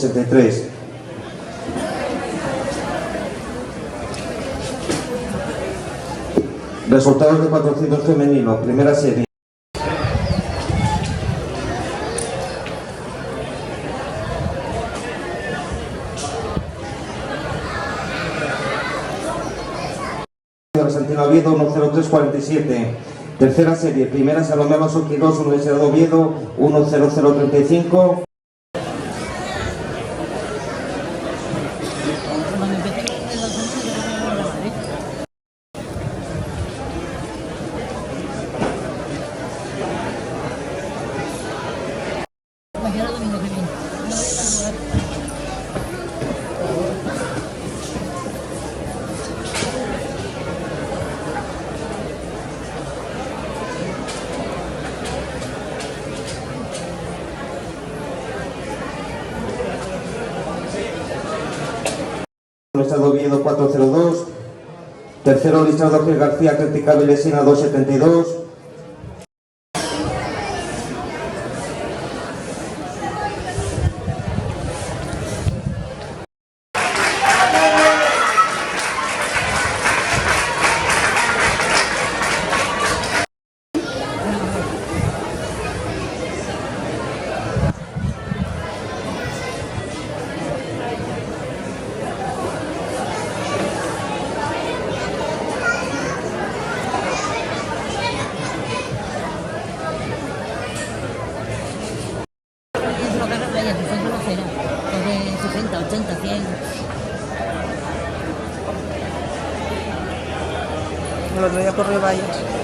63. Resultados de 400 femenino, primera serie. Santino Oviedo 10347. Tercera serie, primera Salomé Alonso Quirós, Universidad de Oviedo 10035. Estado Oviedo 402, tercero Lisardo Gil García Crítica Vilesina 272. Los voy a correr vallas.